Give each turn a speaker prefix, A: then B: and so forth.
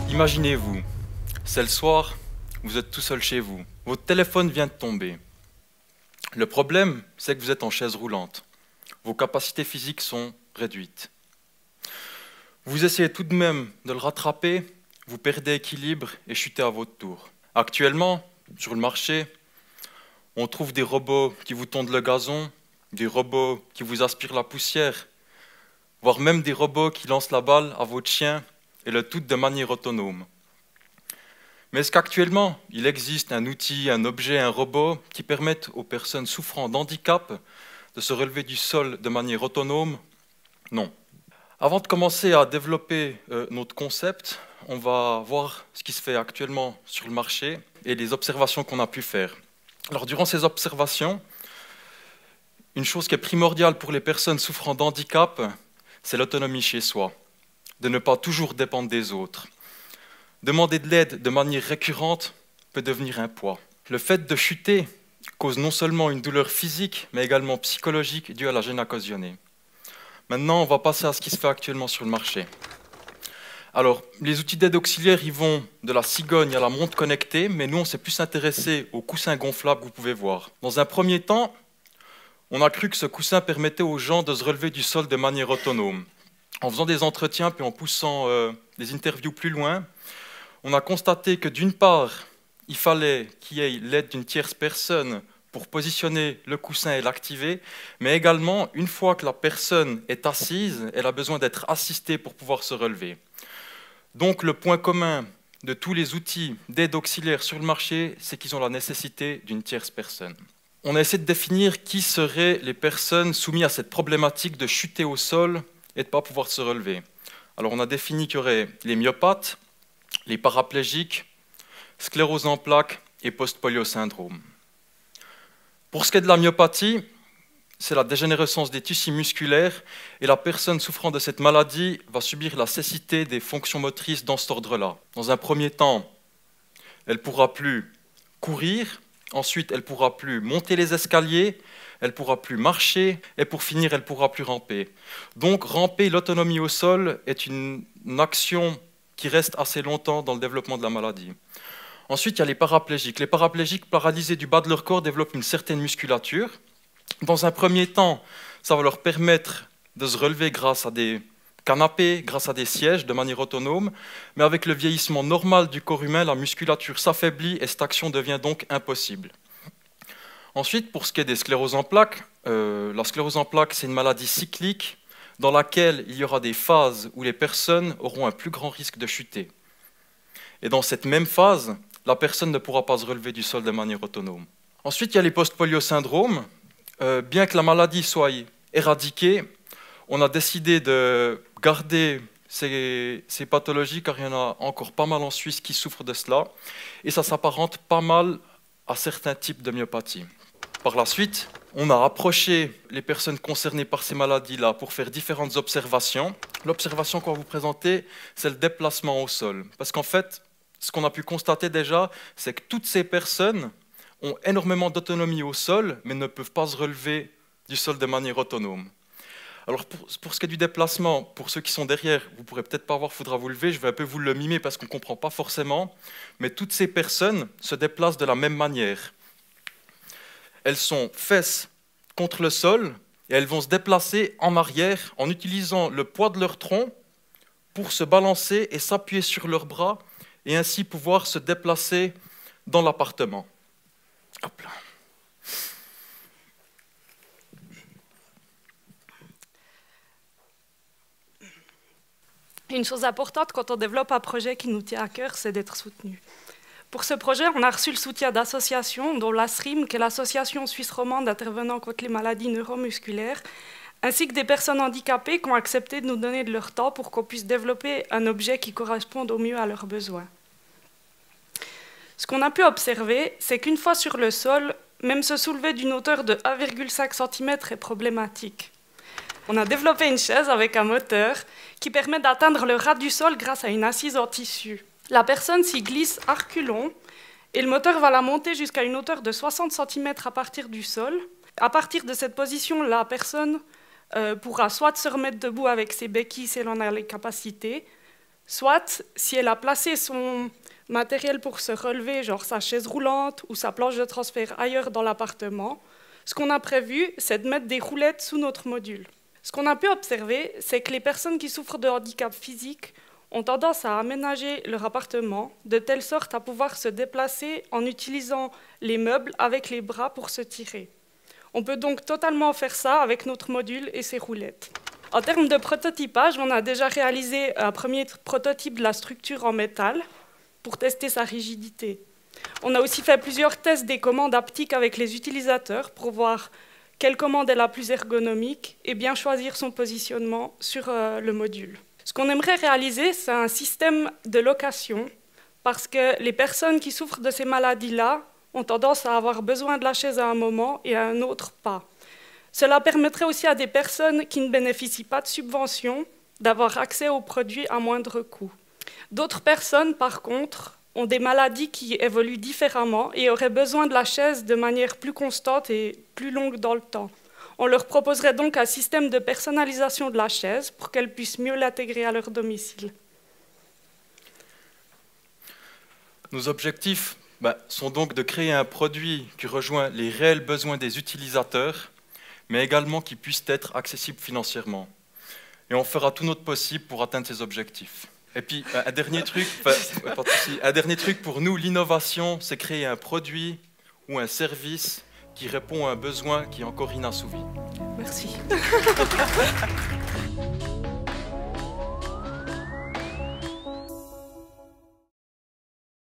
A: Imaginez-vous, c'est le soir, vous êtes tout seul chez vous. Votre téléphone vient de tomber. Le problème, c'est que vous êtes en chaise roulante. Vos capacités physiques sont réduites. Vous essayez tout de même de le rattraper, vous perdez équilibre et chutez à votre tour. Actuellement, sur le marché, on trouve des robots qui vous tondent le gazon, des robots qui vous aspirent la poussière, voire même des robots qui lancent la balle à votre chien, et le tout de manière autonome. Mais est-ce qu'actuellement, il existe un outil, un objet, un robot qui permettent aux personnes souffrant d'handicap de se relever du sol de manière autonome? Non. Avant de commencer à développer notre concept, on va voir ce qui se fait actuellement sur le marché et les observations qu'on a pu faire. Alors, durant ces observations, une chose qui est primordiale pour les personnes souffrant d'handicap, c'est l'autonomie chez soi, de ne pas toujours dépendre des autres. Demander de l'aide de manière récurrente peut devenir un poids. Le fait de chuter cause non seulement une douleur physique, mais également psychologique due à la gêne occasionnée. Maintenant, on va passer à ce qui se fait actuellement sur le marché. Alors, les outils d'aide auxiliaire, ils vont de la cigogne à la montre connectée, mais nous, on s'est plus intéressé aux coussins gonflables que vous pouvez voir. Dans un premier temps, on a cru que ce coussin permettait aux gens de se relever du sol de manière autonome. En faisant des entretiens, puis en poussant des interviews plus loin, on a constaté que d'une part, il fallait qu'il y ait l'aide d'une tierce personne pour positionner le coussin et l'activer, mais également, une fois que la personne est assise, elle a besoin d'être assistée pour pouvoir se relever. Donc le point commun de tous les outils d'aide auxiliaire sur le marché, c'est qu'ils ont la nécessité d'une tierce personne. On a essayé de définir qui seraient les personnes soumises à cette problématique de chuter au sol et de ne pas pouvoir se relever. Alors on a défini qu'il y aurait les myopathes, les paraplégiques, sclérose en plaques et post-polio syndrome. Pour ce qui est de la myopathie, c'est la dégénérescence des tissus musculaires et la personne souffrant de cette maladie va subir la cécité des fonctions motrices dans cet ordre-là. Dans un premier temps, elle ne pourra plus courir, ensuite elle ne pourra plus monter les escaliers, elle ne pourra plus marcher et pour finir, elle ne pourra plus ramper. Donc ramper, l'autonomie au sol est une action qui reste assez longtemps dans le développement de la maladie. Ensuite, il y a les paraplégiques. Les paraplégiques paralysés du bas de leur corps développent une certaine musculature. Dans un premier temps, ça va leur permettre de se relever grâce à des canapés, grâce à des sièges, de manière autonome. Mais avec le vieillissement normal du corps humain, la musculature s'affaiblit et cette action devient donc impossible. Ensuite, pour ce qui est des scléroses en plaques, la sclérose en plaques, c'est une maladie cyclique dans laquelle il y aura des phases où les personnes auront un plus grand risque de chuter. Et dans cette même phase, la personne ne pourra pas se relever du sol de manière autonome. Ensuite, il y a les post-polio syndromes. Bien que la maladie soit éradiquée, on a décidé de garder ces pathologies car il y en a encore pas mal en Suisse qui souffrent de cela et ça s'apparente pas mal à certains types de myopathie. Par la suite, on a approché les personnes concernées par ces maladies-là pour faire différentes observations. L'observation qu'on va vous présenter, c'est le déplacement au sol. Parce qu'en fait, ce qu'on a pu constater déjà, c'est que toutes ces personnes ont énormément d'autonomie au sol, mais ne peuvent pas se relever du sol de manière autonome. Alors pour ce qui est du déplacement, pour ceux qui sont derrière, vous ne pourrez peut-être pas voir, il faudra vous lever, je vais un peu vous le mimer parce qu'on ne comprend pas forcément, mais toutes ces personnes se déplacent de la même manière. Elles sont fesses contre le sol et elles vont se déplacer en arrière en utilisant le poids de leur tronc pour se balancer et s'appuyer sur leurs bras et ainsi pouvoir se déplacer dans l'appartement. Hop là.
B: Une chose importante quand on développe un projet qui nous tient à cœur, c'est d'être soutenu. Pour ce projet, on a reçu le soutien d'associations, dont l'ASRIM, qui est l'Association suisse romande intervenant contre les maladies neuromusculaires, ainsi que des personnes handicapées qui ont accepté de nous donner de leur temps pour qu'on puisse développer un objet qui corresponde au mieux à leurs besoins. Ce qu'on a pu observer, c'est qu'une fois sur le sol, même se soulever d'une hauteur de 1,5 cm est problématique. On a développé une chaise avec un moteur qui permet d'atteindre le ras du sol grâce à une assise en tissu. La personne s'y glisse à reculons et le moteur va la monter jusqu'à une hauteur de 60 cm à partir du sol. À partir de cette position, la personne pourra soit se remettre debout avec ses béquilles si elle en a les capacités, soit, si elle a placé son matériel pour se relever, genre sa chaise roulante ou sa planche de transfert ailleurs dans l'appartement, ce qu'on a prévu, c'est de mettre des roulettes sous notre module. Ce qu'on a pu observer, c'est que les personnes qui souffrent de handicap physique ont tendance à aménager leur appartement de telle sorte à pouvoir se déplacer en utilisant les meubles avec les bras pour se tirer. On peut donc totalement faire ça avec notre module et ses roulettes. En termes de prototypage, on a déjà réalisé un premier prototype de la structure en métal pour tester sa rigidité. On a aussi fait plusieurs tests des commandes haptiques avec les utilisateurs pour voir quelle commande est la plus ergonomique et bien choisir son positionnement sur le module. Ce qu'on aimerait réaliser, c'est un système de location parce que les personnes qui souffrent de ces maladies-là ont tendance à avoir besoin de la chaise à un moment et à un autre pas. Cela permettrait aussi à des personnes qui ne bénéficient pas de subventions d'avoir accès aux produits à moindre coût. D'autres personnes, par contre, ont des maladies qui évoluent différemment et auraient besoin de la chaise de manière plus constante et plus longue dans le temps. On leur proposerait donc un système de personnalisation de la chaise pour qu'elles puissent mieux l'intégrer à leur domicile.
A: Nos objectifs sont donc de créer un produit qui rejoint les réels besoins des utilisateurs, mais également qui puisse être accessible financièrement. Et on fera tout notre possible pour atteindre ces objectifs. Et puis, un dernier truc pour nous, l'innovation, c'est créer un produit ou un service qui répond à un besoin qui est encore inassouvi.
B: Merci.